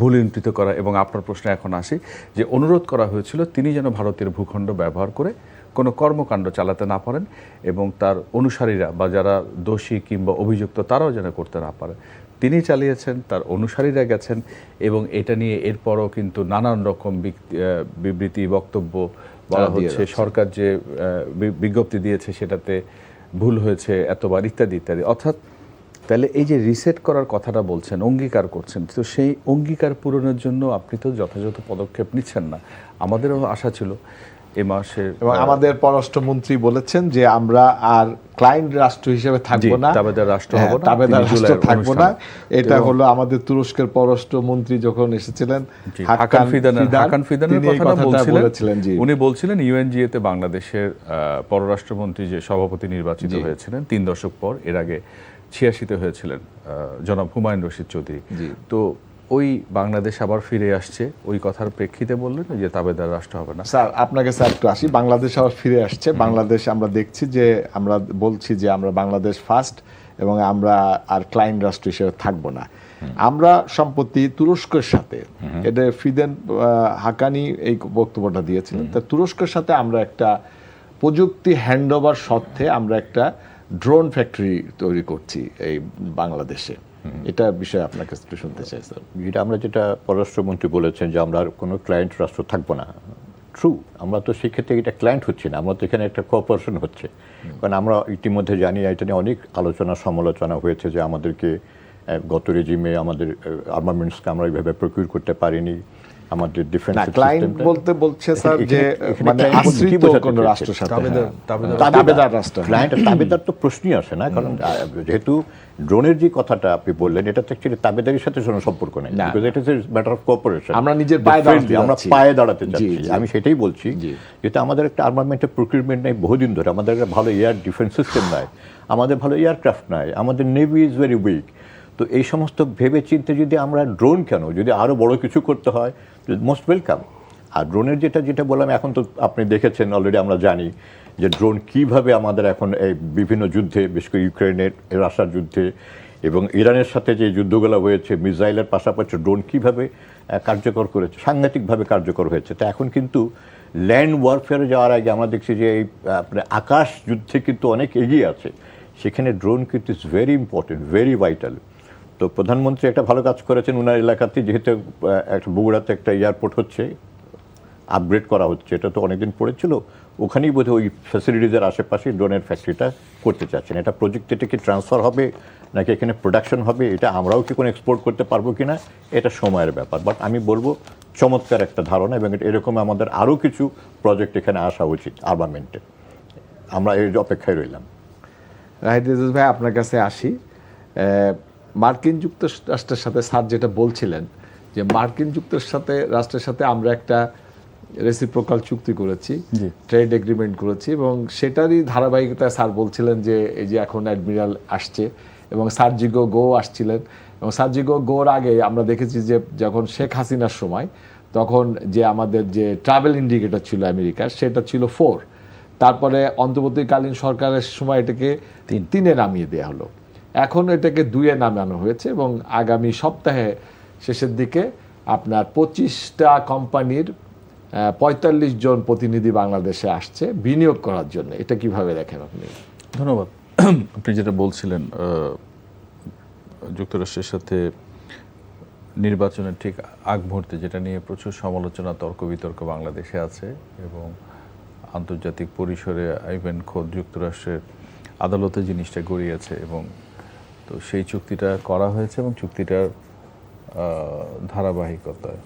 ভুলুণ্ঠিত করা, এবং আপনার প্রশ্নে এখন আসি যে অনুরোধ করা হয়েছিল তিনি যেন ভারতের ভূখণ্ড ব্যবহার করে কোনো কর্মকাণ্ড চালাতে না পারেন, এবং তার অনুসারীরা বা যারা দোষী কিংবা অভিযুক্ত তারাও যেন করতে না পারে। তিনি চালিয়েছেন, তার অনুসারীরা গেছেন, এবং এটা নিয়ে এরপরও কিন্তু নানান রকম বিবৃতি, বক্তব্য বলা হচ্ছে, সরকার যে বিজ্ঞপ্তি দিয়েছে সেটাতে ভুল হয়েছে এতবার, ইত্যাদি ইত্যাদি। অর্থাৎ তাহলে এই যে রিসেট করার কথাটা বলছেন, অঙ্গীকার করছেন, তো সেই অঙ্গীকার পূরণের জন্য আপনি তো যথাযথ পদক্ষেপ নিচ্ছেন না। আমাদেরও আশা ছিল এ মাসের, এবং আমাদের পররাষ্ট্রমন্ত্রী বলেছেন যে আমরা আর ক্লায়েন্ট রাষ্ট্র হিসেবে থাকবো না, তাবেদার রাষ্ট্র হব না, তাবেদার রাষ্ট্র থাকবো না। এটা হলো আমাদের তুরস্কের পররাষ্ট্রমন্ত্রী যখন এসেছিলেন, হাকান ফিদানের কথাটা বলছিলেন। উনি বলছিলেন ইউএনজিএ তে বাংলাদেশের পররাষ্ট্রমন্ত্রী যে সভাপতি নির্বাচিত হয়েছিলেন 3 দশক পর, এর আগে 86-তে হয়েছিলেন জনাব হুমায়ুন রশিদ চৌধুরী, তো ওই বাংলাদেশ আবার ফিরে আসছে, ওই কথার প্রেক্ষিতে বললেন যে তাবেদার রাষ্ট্র হবে না। স্যার আপনাকে স্যার একটু আসি, বাংলাদেশ আবার ফিরে আসছে। বাংলাদেশ আমরা দেখছি যে আমরা বলছি যে আমরা বাংলাদেশ ফার্স্ট এবং আমরা আর ক্লায়েন্ট রাষ্ট্র হিসেবে থাকবো না। আমরা সম্প্রতি তুরস্কের সাথে, এটা ফিদেন হাকানি এই বক্তব্যটা দিয়েছিলেন, তা তুরস্কের সাথে আমরা একটা প্রযুক্তি হ্যান্ডওভার সত্ত্বে আমরা একটা ড্রোন ফ্যাক্টরি তৈরি করছি এই বাংলাদেশে। এটা বিষয়ে আপনার কাছে একটু শুনতে চাই স্যার। যেটা পররাষ্ট্রমন্ত্রী বলেছেন যে আমরা কোনো ক্লায়েন্ট রাষ্ট্র থাকবো না, ট্রু। আমরা তো সেক্ষেত্রে এটা ক্লায়েন্ট হচ্ছে না, আমরা তো এখানে একটা কোঅপারেশন হচ্ছে। কারণ আমরা ইতিমধ্যে জানি, এটা নিয়ে অনেক আলোচনা সমালোচনা হয়েছে যে আমাদেরকে গত রেজিমে আমাদের আর্মামেন্টসকে আমরা এইভাবে প্রকিউর করতে পারিনি, আমাদের ডিফেন্স ক্লায়েন্ট বলতে বলছে স্যার যে মানে আশ্রিত কোন রাষ্ট্রের সাথে, তাবেদার রাষ্ট্র। ক্লায়েন্ট তাবেদার তো প্রশ্নই আসে না, কারণ যেহেতু ড্রোনের যে কথাটা আপনি বললেন, এটা তো অ্যাকচুয়ালি তাবেদারির সাথে কোনো সম্পর্ক নেই, because it is a matter of cooperation. আমরা নিজের পায়ে দাঁড়াতে যাচ্ছি। আমি সেটাই বলছি, যেহেতু আমাদের একটা আর্মামেন্টের প্রকিউরমেন্ট নেই বহুদিন ধরে, আমাদের একটা ভালো এয়ার ডিফেন্স সিস্টেম নাই, আমাদের ভালো এয়ারক্রাফট নাই, আমাদের নেভি ইজ ভেরি উইক। তো এই সমস্ত ভেবে চিন্তে যদি আমরা ড্রোন কেন, যদি আরও বড় কিছু করতে হয়, মোস্ট ওয়েলকাম। আর ড্রোনের যেটা বললাম, এখন তো আপনি দেখেছেন অলরেডি, আমরা জানি যে ড্রোন কীভাবে আমাদের এখন এই বিভিন্ন যুদ্ধে, বিশেষ করে ইউক্রেনের রাশিয়ার যুদ্ধে এবং ইরানের সাথে যে যুদ্ধগুলো হয়েছে, মিসাইলের পাশাপাশি ড্রোন কীভাবে কার্যকর করেছে, সাংঘাতিকভাবে কার্যকর হয়েছে। তো এখন কিন্তু ল্যান্ড ওয়ারফেয়ারে যাওয়ার আগে আমরা দেখছি যে এই আকাশ যুদ্ধে কিন্তু অনেক এগিয়ে আছে, সেখানে ড্রোন কিন্তু is very important, very vital. তো প্রধানমন্ত্রী একটা ভালো কাজ করেছেন ওনার এলাকাতে, যেহেতু একটা বগুড়াতে একটা এয়ারপোর্ট হচ্ছে, আপগ্রেড করা হচ্ছে, এটা তো অনেকদিন পড়েছিল, ওখানেই বোধহয় ওই ফ্যাসিলিটিজের আশেপাশে ড্রোনের ফ্যাক্টরিটা করতে চাচ্ছেন। এটা প্রজেক্ট থেকে কি ট্রান্সফার হবে নাকি এখানে প্রোডাকশন হবে, এটা আমরাও কি কোনো এক্সপোর্ট করতে পারবো কি না, এটা সময়ের ব্যাপার। বাট আমি বলবো চমৎকার একটা ধারণা, এবং এরকম আমাদের আরও কিছু প্রজেক্ট এখানে আসা উচিত আর্মামেন্টে। আমরা এর অপেক্ষায় রইলাম। রাহিদ রেজাজ ভাই, আপনার কাছে আসি। মার্কিন যুক্তরাষ্ট্রের সাথে স্যার যেটা বলছিলেন যে মার্কিন রাষ্ট্রের সাথে আমরা একটা রেসিপ্রোকাল চুক্তি করেছি, ট্রেড এগ্রিমেন্ট করেছি, এবং সেটারই ধারাবাহিকতায় স্যার বলছিলেন যে এই যে এখন অ্যাডমিরাল আসছে এবং সার্জিগো গো আসছিলেন, এবং সার্জিগো গোর আগে আমরা দেখেছি যে যখন শেখ হাসিনার সময় তখন যে আমাদের যে ট্রাভেল ইন্ডিকেটর ছিল আমেরিকার, সেটা ছিল 4, তারপরে অন্তর্বর্তীকালীন সরকারের সময় এটাকে 3-এ নামিয়ে দেওয়া হলো, এখন এটাকে 2-এ নামানো হয়েছে, এবং আগামী সপ্তাহে শেষের দিকে আপনার 25টা কোম্পানির 45 জন প্রতিনিধি বাংলাদেশে আসছে বিনিয়োগ করার জন্য। এটা কিভাবে দেখেন আপনি? ধন্যবাদ। আপনি যেটা বলছিলেন, যুক্তরাষ্ট্রের সাথে নির্বাচনের ঠিক আগ মুহূর্তে যেটা নিয়ে প্রচুর সমালোচনা, তর্ক বিতর্ক বাংলাদেশে আছে, এবং আন্তর্জাতিক পরিসরে ইভেন খোদ যুক্তরাষ্ট্রের আদালতে জিনিসটা গড়িয়েছে, এবং তো সেই চুক্তিটা করা হয়েছে, এবং চুক্তিটার ধারাবাহিকতায়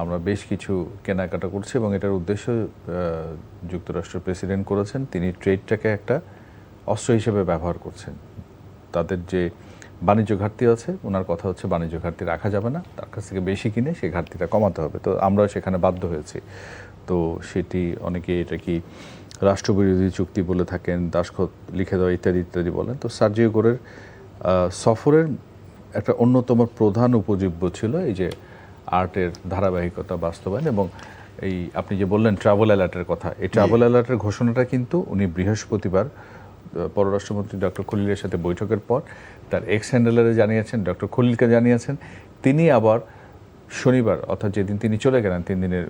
আমরা বেশ কিছু কেনাকাটা করছি, এবং এটার উদ্দেশ্য যুক্তরাষ্ট্রের প্রেসিডেন্ট করেছেন, তিনি ট্রেডটাকে একটা অস্ত্র হিসেবে ব্যবহার করছেন। তাদের যে বাণিজ্য ঘাটতি আছে, ওনার কথা হচ্ছে বাণিজ্য ঘাটতি রাখা যাবে না, তার কাছ থেকে বেশি কিনে সেই ঘাটতিটা কমাতে হবে। তো আমরা সেখানে বাধ্য হয়েছি। তো সেটি অনেকে এটা কি রাষ্ট্রবিরোধী চুক্তি বলে থাকেন, দাসখত লিখে দেওয়া ইত্যাদি ইত্যাদি বলেন। তো সার্জিও গোরের সফরের একটা অন্যতম প্রধান উপজীব্য ছিল এই যে আর্টের ধারাবাহিকতা বাস্তবায়ন, এবং এই আপনি যে বললেন ট্রাভেল অ্যালার্টের কথা, এই ট্রাভেল অ্যালার্টের ঘোষণাটা কিন্তু উনি বৃহস্পতিবার পররাষ্ট্রমন্ত্রী ডক্টর খলিলের সাথে বৈঠকের পর তার এক্স হ্যান্ডেলারে জানিয়েছেন, ডক্টর খলিলকে জানিয়েছেন। তিনি আবার শনিবার, অর্থাৎ যেদিন তিনি চলে গেলেন 3 দিনের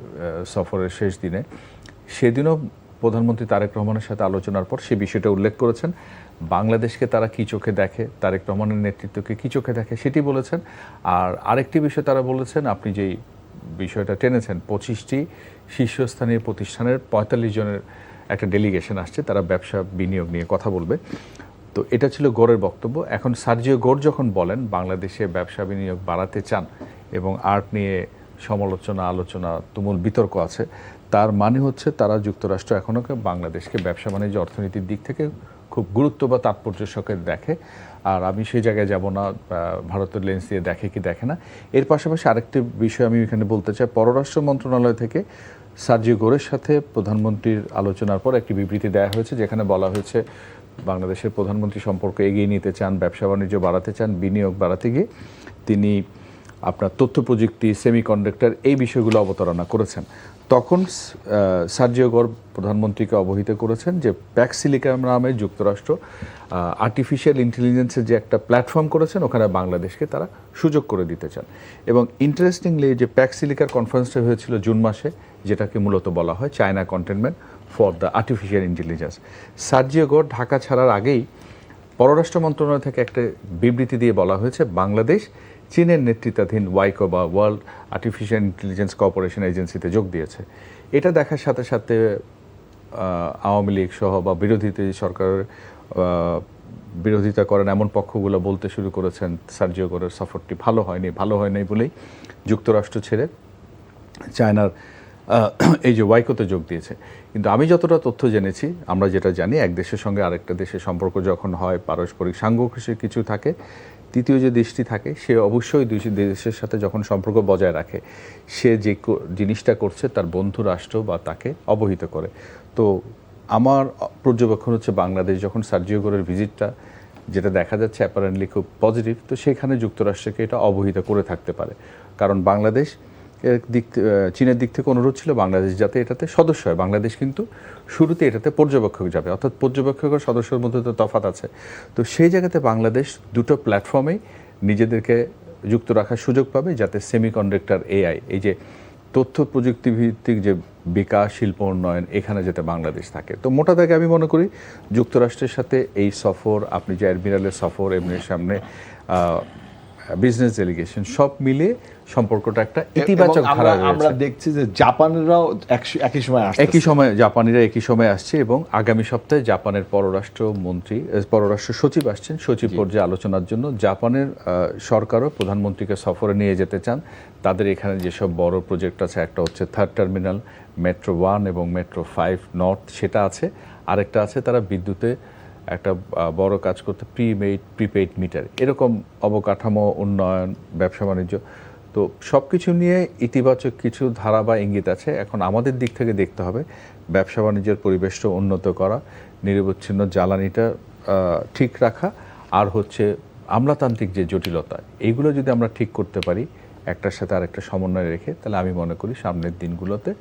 সফরের শেষ দিনে, সেদিনও প্রধানমন্ত্রী তারেক রহমানের সাথে আলোচনার পর সে বিষয়টা উল্লেখ করেছেন। বাংলাদেশকে তারা কী চোখে দেখে, তারেক রহমানের নেতৃত্বকে কী চোখে দেখে সেটি বলেছেন। আর আরেকটি বিষয় তারা বলেছেন, আপনি যেই বিষয়টা টেনেছেন, 25টি শীর্ষস্থানীয় প্রতিষ্ঠানের 45 জনের একটা ডেলিগেশন আসছে, তারা ব্যবসা বিনিয়োগ নিয়ে কথা বলবে। তো এটা ছিল গোরের বক্তব্য। এখন সার্জিও গোর যখন বলেন বাংলাদেশে ব্যবসা বিনিয়োগ বাড়াতে চান এবং আর্ট নিয়ে সমালোচনা, আলোচনা, তুমুল বিতর্ক আছে, তার মানে হচ্ছে তারা যুক্তরাষ্ট্র এখনও বাংলাদেশকে ব্যবসা বাণিজ্য অর্থনীতির দিক থেকে খুব গুরুত্ব বা তাৎপর্য সহকারে দেখে। আর আমি সেই জায়গায় যাব না ভারতের লেন্স দিয়ে দেখে কি দেখে না। এর পাশাপাশি আরেকটি বিষয় আমি এখানে বলতে চাই, পররাষ্ট্র মন্ত্রণালয় থেকে সার্জিও গোরের সাথে প্রধানমন্ত্রীর আলোচনার পর একটি বিবৃতি দেওয়া হয়েছে, যেখানে বলা হয়েছে বাংলাদেশের প্রধানমন্ত্রী সম্পর্ক এগিয়ে নিতে চান, ব্যবসা বাণিজ্য বাড়াতে চান, বিনিয়োগ বাড়াতে গিয়ে তিনি আপনার তথ্য প্রযুক্তি, সেমিকন্ডাক্টর এই বিষয়গুলো অবতারণা করেছেন। তখন সার্জিও গোর প্রধানমন্ত্রীকে অবহিত করেছেন যে প্যাক্সিলিকা নামে যুক্তরাষ্ট্র আর্টিফিশিয়াল ইন্টেলিজেন্সের যে একটা প্ল্যাটফর্ম করেছেন, ওখানে বাংলাদেশকে তারা সুযোগ করে দিতে চান। এবং ইন্টারেস্টিংলি যে প্যাক্সিলিকার কনফারেন্সটা হয়েছিল জুন মাসে, যেটাকে মূলত বলা হয় China containment for the artificial intelligence, Sergio গোর ঢাকা ছাড়ার আগেই পররাষ্ট্র মন্ত্রণালয় থেকে একটা বিবৃতি দিয়ে বলা হয়েছে বাংলাদেশ চীনের নেতৃত্বাধীন ওয়াইকো বা ওয়ার্ল্ড আর্টিফিশিয়াল ইন্টেলিজেন্স কোঅপারেশন এজেন্সিতে যোগ দিয়েছে। এটা দেখার সাথে সাথে আওয়ামী লীগ সহ বা সরকারের বিরোধিতা করেন এমন পক্ষগুলো বলতে শুরু করেছেন সার্জিও গোরের সফরটি ভালো হয়নি বলেই যুক্তরাষ্ট্র ছেড়ে চায়নার এই যে ওয়াইকোতে যোগ দিয়েছে। কিন্তু আমি যতটা তথ্য জেনেছি, আমরা যেটা জানি, এক দেশের সঙ্গে আরেকটা দেশের সম্পর্ক যখন হয়, পারস্পরিক সাংঘর্ষিক কিছু থাকে, তৃতীয় যে দেশটি থাকে সে অবশ্যই দুই দেশের সাথে যখন সম্পর্ক বজায় রাখে, সে যে জিনিসটা করছে তার বন্ধু রাষ্ট্র বা তাকে অবহিত করে। তো আমার পর্যবেক্ষণ হচ্ছে বাংলাদেশ যখন সার্জিও গোরের ভিজিটটা, যেটা দেখা যাচ্ছে অ্যাপারেন্টলি খুব পজিটিভ, তো সেখানে যুক্তরাষ্ট্রকে এটা অবহিত করে থাকতে পারে। কারণ বাংলাদেশ চীনের দিক থেকে অনুরোধ ছিল বাংলাদেশ যাতে এটাতে সদস্য হয়। বাংলাদেশ কিন্তু শুরুতে এটাতে পর্যবেক্ষক যাবে, অর্থাৎ পর্যবেক্ষক ও সদস্যের মধ্যে তো তফাৎ আছে। তো সেই জায়গাতে বাংলাদেশ দুটো প্ল্যাটফর্মেই নিজেদেরকে যুক্ত রাখার সুযোগ পাবে, যাতে সেমিকন্ডাক্টর, এআই, এই যে তথ্য প্রযুক্তি ভিত্তিক যে বিকাশ, শিল্প উন্নয়ন, এখানে যাতে বাংলাদেশ থাকে। তো মোটা দাগে আমি মনে করি যুক্তরাষ্ট্রের সাথে এই সফর, আপনি যে অ্যাডমিরালের সফর, এমনি সামনে বিজনেস ডেলিগেশন সব মিলে সম্পর্কটা একটা ইতিবাচক এবং ধারা আমরা রয়েছে। দেখছি যে জাপানিরাও একই সময় আসছে। একই সময় জাপানিরা একই সময় আসছে এবং আগামী সপ্তাহে জাপানের পররাষ্ট্র সচিব আসছেন সচিব পর্যায়ে আলোচনার জন্য। জাপানের সরকারও প্রধানমন্ত্রীকে সফরে নিয়ে যেতে চান। তাদের এখানে যেসব বড় প্রজেক্ট আছে, একটা হচ্ছে 3rd টার্মিনাল, মেট্রো 1 এবং মেট্রো 5 নর্থ, সেটা আছে। আরেকটা আছে তারা বিদ্যুতে একটা বড় কাজ করতে, প্রিপেইড মিটার, এরকম অবকাঠামো উন্নয়ন, ব্যবসা বাণিজ্য। তো সব কিছু নিয়ে ইতিবাচক কিছু ধারা বা ইঙ্গিত আছে। এখন আমাদের দিক থেকে দেখতে হবে ব্যবসা বাণিজ্যের পরিবেশটা উন্নত করা, নিরবচ্ছিন্ন জ্বালানিটা ঠিক রাখা, আর হচ্ছে আমলাতান্ত্রিক যে জটিলতা, এইগুলো যদি আমরা ঠিক করতে পারি একটার সাথে আরেকটা সমন্বয় রেখে, তাহলে আমি মনে করি সামনের দিনগুলোতে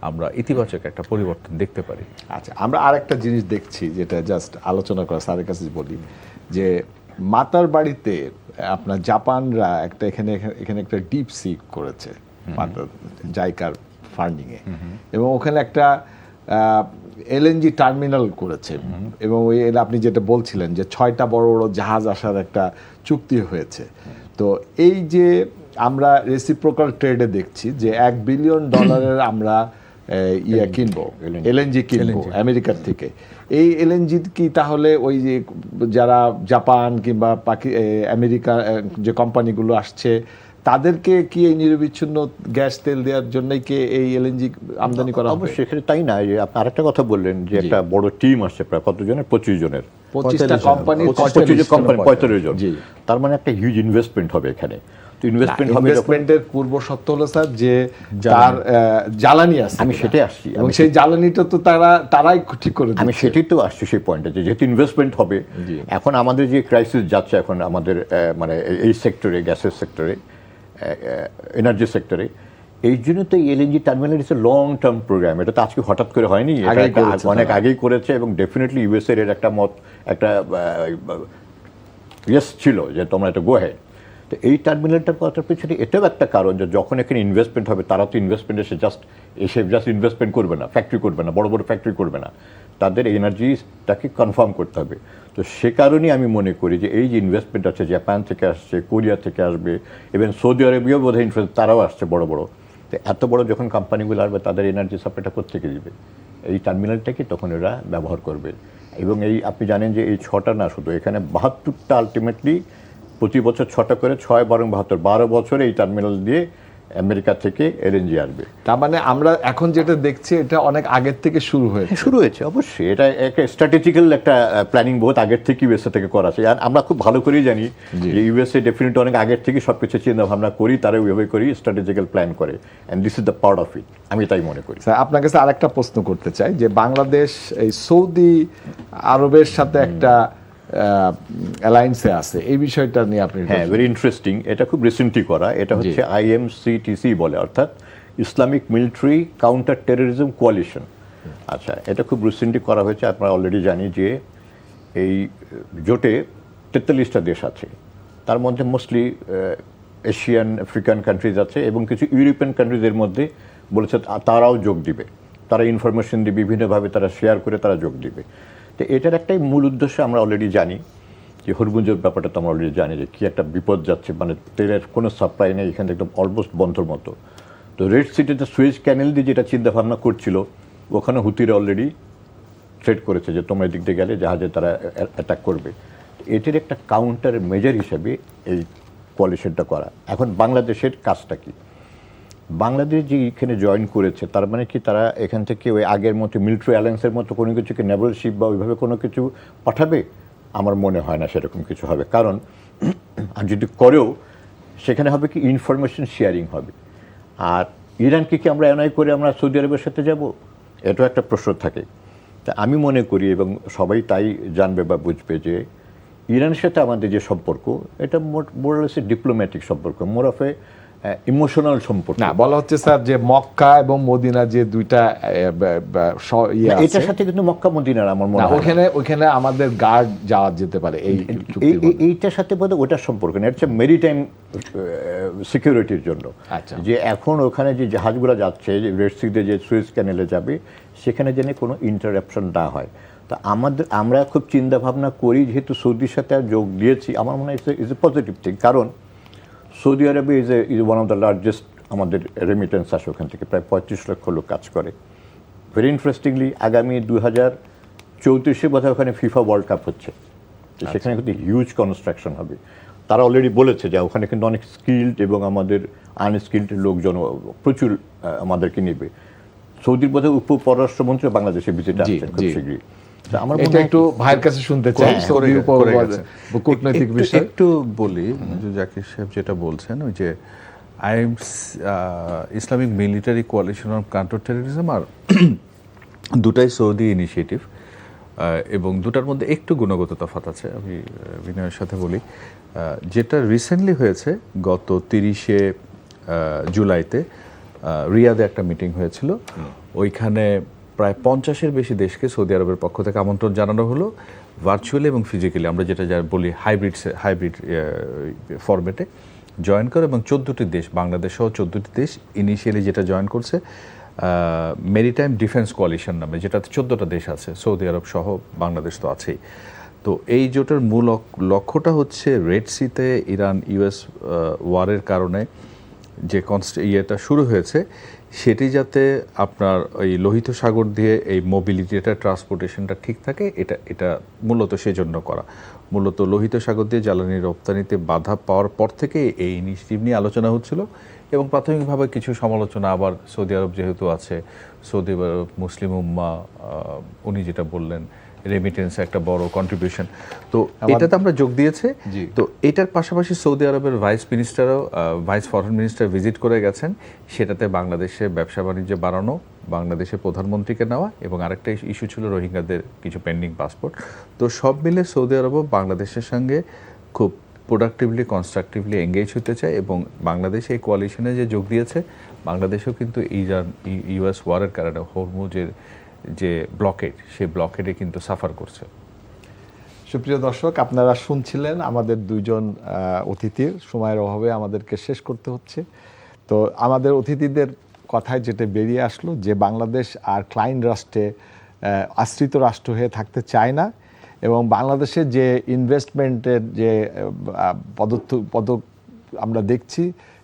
আমরা ইতিবাচক একটা পরিবর্তন দেখতে পারি। আচ্ছা, আমরা আরেকটা জিনিস দেখছি যেটা জাস্ট আলোচনা করা, স্যারের কাছে বলি যে মাতার বাড়িতে আপনার জাপানরা একটা এখানে একটা ডিপ সি করেছে মাতার জাইকার ফান্ডিংয়ে, এবং ওখানে একটা এলএনজি টার্মিনাল করেছে, এবং ওই আপনি যেটা বলছিলেন যে 6টা বড় বড় জাহাজ আসার একটা চুক্তি হয়েছে। তো এই যে আমরা রেসিপ্রোকাল ট্রেডে দেখছি যে $1 বিলিয়ন আমরা কিনবো, এলএনজি কিনবো আমেরিকার থেকে। এই এলএনজি কি তাহলে ওই যে যারা জাপান কিংবা আমেরিকা যে কোম্পানিগুলো আসছে তাদেরকে কি এই নিরবিচ্ছিন্ন গ্যাস তেল দেওয়ার জন্যই কি এই এলএনজি আমদানি করা হবে? অবশ্যই সেখানে তাই না। যে আপনি আরেকটা কথা বললেন যে একটা বড় টিম আসছে, প্রায় কতজনের, 25 জনের, 25টা কোম্পানি, 45 জন। তার মানে একটা হিউজ ইনভেস্টমেন্ট হবে এখানে। তো ইনভেস্টমেন্ট হবে, ইনভেস্টমেন্টের পূর্ব শর্ত হলো স্যার যে তার জ্বালানি আছে। আমি সেটাই আসছি, এবং সেই জ্বালানিটা তো তারাই ঠিক করে দিচ্ছে। আমি সেটাই তো আসছি সেই পয়েন্টে, যে যেহেতু ইনভেস্টমেন্ট হবে, এখন আমাদের যে ক্রাইসিস যাচ্ছে এখন আমাদের মানে এই সেক্টরে, গ্যাসের সেক্টরে, এনার্জি সেক্টরে, এই জন্য তো LNG terminal is a long term program. এটা তো আজকে হঠাৎ করে হয়নি, এটা অনেক আগেই করেছে, এবং ডেফিনেটলি ইউএস এর একটা একটা ইয়েস ছিল যে তোমরা এটা গো হেড। তো এই টার্মিনালটা করার পেছনে এটাও একটা কারণ যে যখন এখানে ইনভেস্টমেন্ট হবে, তারা তো ইনভেস্টমেন্ট এসে জাস্ট ইনভেস্টমেন্ট করবে না, ফ্যাক্টরি করবে না, বড় বড় ফ্যাক্টরি করবে না, তাদের এনার্জিটাকে কনফার্ম করতে হবে। তো সে কারণেই আমি মনে করি যে এই যে ইনভেস্টমেন্ট আছে, জাপান থেকে আসছে, কোরিয়া থেকে আসবে, এবং সৌদি আরবিয়াও বোধহয় ইনভেস্ট, তারাও আসছে বড় বড়। তো এত বড় যখন কোম্পানিগুলো আসবে, তাদের এনার্জি সাপ্লাইটা কোত্থেকে দিবে? এই টার্মিনালটাকে তখন এরা ব্যবহার করবে। এবং এই আপনি জানেন যে এই 6টা না, শুধু এখানে 72টা আলটিমেটলি প্রতি বছর 6টা করে, 6 বরং 72, 12 বছরে এই টার্মিনাল দিয়ে আমেরিকা থেকে এলএনজি আসবে। তার মানে আমরা এখন যেটা দেখছি এটা অনেক আগের থেকে শুরু হয়েছে। অবশ্যই এটা একটা স্ট্র্যাটেজিক্যাল একটা প্ল্যানিং বহুত আগের থেকে ইউএসএ থেকে করা আছে। আর আমরা খুব ভালো করেই জানি যে ইউএসএ ডেফিনেটলি অনেক আগের থেকে সবকিছু চিন্তা ভাবনা করি, তারা ওইভাবে করি স্ট্র্যাটেজিক্যাল প্ল্যান করে, and this is the part of it. আমি তাই মনে করি। স্যার, আপনার কাছে আরেকটা প্রশ্ন করতে চাই যে বাংলাদেশ এই সৌদি আরবের সাথে একটা অ্যালায়েন্সে আছে, এই বিষয়টা নিয়ে আপনি? হ্যাঁ, ভেরি ইন্টারেস্টিং। এটা খুব রিসেন্টলি করা। এটা হচ্ছে IMCTC বলে, অর্থাৎ Islamic military counter terrorism coalition. আচ্ছা, এটা খুব রিসেন্টলি করা হয়েছে। আমরা অলরেডি জানি যে এই জোটে 43টা দেশ আছে, তার মধ্যে মোস্টলি এশিয়ান, আফ্রিকান কান্ট্রিজ আছে, এবং কিছু ইউরোপিয়ান কান্ট্রিজের মধ্যে বলেছে তারাও যোগ দিবে, তারা ইনফরমেশন দিয়ে বিভিন্নভাবে তারা শেয়ার করে তারা যোগ দিবে। তো এটার একটাই মূল উদ্দেশ্য আমরা অলরেডি জানি, যে হরমুজের ব্যাপারটা তো আমরা অলরেডি জানি যে কী একটা বিপদ যাচ্ছে, মানে তেলের কোনো সাপ্লাই নেই এখানে, একদম অলমোস্ট বন্ধর মতো। তো রেড সিটিতে সুয়েজ ক্যানেল দিয়ে যেটা চিন্তাভাবনা করছিল, ওখানে হুতিরা অলরেডি থ্রেট করেছে যে তোমরা এদিক দিয়ে গেলে জাহাজে তারা অ্যাটাক করবে। এটির একটা কাউন্টার মেজার হিসেবে এই কোয়ালিশনটা করা। এখন বাংলাদেশের কাজটা কি? বাংলাদেশ যে এখানে জয়েন করেছে, তার মানে কি তারা এখান থেকে ওই আগের মতো মিলিটারি অ্যালায়েন্সের মতো কোনো কিছুকে নেভাল শিপ বা ওইভাবে কোনো কিছু পাঠাবে? আমার মনে হয় না সেরকম কিছু হবে। কারণ আর যদি করেও, সেখানে হবে কি ইনফরমেশন শেয়ারিং হবে। আর ইরানকে কি আমরা এনআই করে আমরা সৌদি আরবের সাথে যাব? এটাও একটা প্রশ্ন থাকে। তা আমি মনে করি, এবং সবাই তাই জানবে বা বুঝবে, যে ইরানের সাথে আমাদের যে সম্পর্ক, এটা মোরালেসে ডিপ্লোম্যাটিক সম্পর্ক, মোর অফ এ ইমোশনাল সম্পর্ক না। বলা হচ্ছে স্যার যে মক্কা এবং মদিনা যে দুইটা এটার সাথে কিন্তু মক্কা মদিনার আমার মনে হয় ওখানে আমাদের গার্ড যাওয়া যেতে পারে, এইটার সাথে বোধহয় ওটার সম্পর্ক না, এটা মেরিটাইম সিকিউরিটির জন্য। যে এখন ওখানে যে জাহাজগুলো যাচ্ছে, যে রেড সিতে যে সুয়েজ ক্যানেলে যাবে, সেখানে যেন কোনো ইন্টারাপশন না হয়। তা আমরা খুব চিন্তা ভাবনা করি, যেহেতু সৌদির সাথে যোগ দিয়েছি, আমার মনে হয় ইজ এ পজিটিভ থিং। কারণ সৌদি আরবে is one of the largest আমাদের রেমিটেন্স আসে ওখান থেকে, প্রায় 35 লক্ষ লোক কাজ করে। ভেরি ইন্টারেস্টিংলি আগামী 2034 বোধহয় ওখানে ফিফা ওয়ার্ল্ড কাপ হচ্ছে, তো সেখানে কিন্তু হিউজ কনস্ট্রাকশন হবে। তারা অলরেডি বলেছে যে ওখানে কিন্তু অনেক স্কিল্ড এবং আমাদের আনস্কিল্ড লোকজন প্রচুর আমাদেরকে নেবে। সৌদির বোধহয় উপপররাষ্ট্রমন্ত্রী বাংলাদেশে ভিজিটে আসছেন খুব শীঘ্রই। তো আমার মনে এটা হয় একটু ভাইয়ের কাছে শুনতে চাই, সৌদি করে গেছে। কূটনৈতিক একটু- বিষয়। একটু বলি যে জাকির সাহেব যেটা বলছেন, ওই যে Islamic military coalition on counter terrorism আর দুটাই সৌদি ইনিশিয়েটিভ, এবং দুটার মধ্যে একটু গুণগত তফাৎ আছে। আমি বিনয়ের সাথে বলি, যেটা রিসেন্টলি হয়েছে গত 30শে জুলাইতে রিয়াদে একটা মিটিং হয়েছিল। ওইখানে প্রায় 50-এর বেশি দেশকে সৌদি আরবের পক্ষ থেকে আমন্ত্রণ জানানো হলো, ভার্চুয়ালি এবং ফিজিক্যালি, আমরা যেটা বলি হাইব্রিড ফরম্যাটে জয়েন করে, এবং 14টি দেশ, বাংলাদেশ সহ 14টি দেশ ইনিশিয়ালি যেটা জয়েন করছে মেরিটাইম ডিফেন্স কোয়ালিশন নামে, যেটাতে 14টা দেশ আছে, সৌদি আরব সহ বাংলাদেশ তো আছেই। তো এই জোটের মূল লক্ষ্যটা হচ্ছে রেড সিতে ইরান ইউএস ওয়ারের কারণে যে ইয়েটা শুরু হয়েছে, সেটি যাতে আপনার ওই লোহিত সাগর দিয়ে এই মোবিলিটিটা, ট্রান্সপোর্টেশনটা ঠিক থাকে, এটা মূলত সেজন্য করা। মূলত লোহিত সাগর দিয়ে জ্বালানি রপ্তানিতে বাধা পাওয়ার পর থেকে এই ইনিশিয়েটিভ নিয়ে আলোচনা হচ্ছিল, এবং প্রাথমিকভাবে কিছু সমালোচনা, আবার সৌদি আরব যেহেতু আছে, সৌদি আরব মুসলিম উম্মা, উনি যেটা বললেন রেমিটেন্স একটা বড় কন্ট্রিবিউশন, তো এটাতে আমরা যোগ দিয়েছে। তো এটার পাশাপাশি সৌদি আরবের ভাইস ফরেন মিনিস্টার ভিজিট করে গেছেন, সেটাতে বাংলাদেশে ব্যবসা বাণিজ্য বাড়ানো, বাংলাদেশের প্রধানমন্ত্রীকে নেওয়া, এবং আরেকটা ইস্যু ছিল রোহিঙ্গাদের কিছু পেন্ডিং পাসপোর্ট। তো সব মিলে সৌদি আরবও বাংলাদেশের সঙ্গে খুব প্রোডাক্টিভলি, কনস্ট্রাকটিভলি এঙ্গেজ হতে চায়, এবং বাংলাদেশ এই কোয়ালিশনে যে যোগ দিয়েছে, বাংলাদেশেও কিন্তু ইরান ইউএস ওয়ারের কারণে হরমুজের যে ব্লকেড, সেই ব্লকেডে কিন্তু সাফার করছে। সুপ্রিয় দর্শক, আপনারা শুনছিলেন আমাদের দুইজন অতিথির, সময়ের অভাবে আমাদেরকে শেষ করতে হচ্ছে। তো আমাদের অতিথিদের কথায় যেটা বেরিয়ে আসলো যে বাংলাদেশ আর ক্লায়েন্ট রাষ্ট্রে আশ্রিত রাষ্ট্র হয়ে থাকতে চায় না, এবং বাংলাদেশের যে ইনভেস্টমেন্টের যে পদক আমরা দেখছি,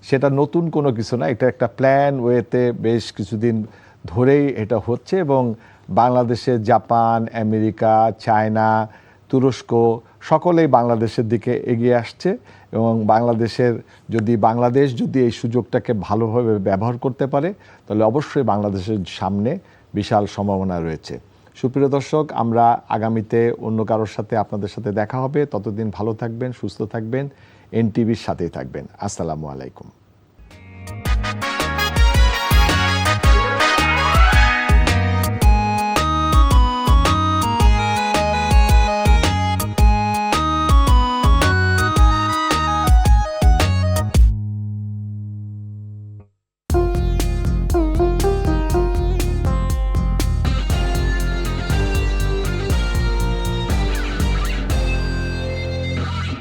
সেটা নতুন কোনো কিছু না, এটা একটা প্ল্যান ওয়েতে বেশ কিছুদিন ধরেই এটা হচ্ছে, এবং বাংলাদেশে জাপান, আমেরিকা, চায়না, তুরস্ক সকলেই বাংলাদেশের দিকে এগিয়ে আসছে, এবং বাংলাদেশ যদি এই সুযোগটাকে ভালোভাবে ব্যবহার করতে পারে, তাহলে অবশ্যই বাংলাদেশের সামনে বিশাল সম্ভাবনা রয়েছে। সুপ্রিয় দর্শক, আমরা আগামীতে অন্য কারোর সাথে আপনাদের সাথে দেখা হবে। ততদিন ভালো থাকবেন, সুস্থ থাকবেন, এনটিভির সাথেই থাকবেন। আসসালামু আলাইকুম।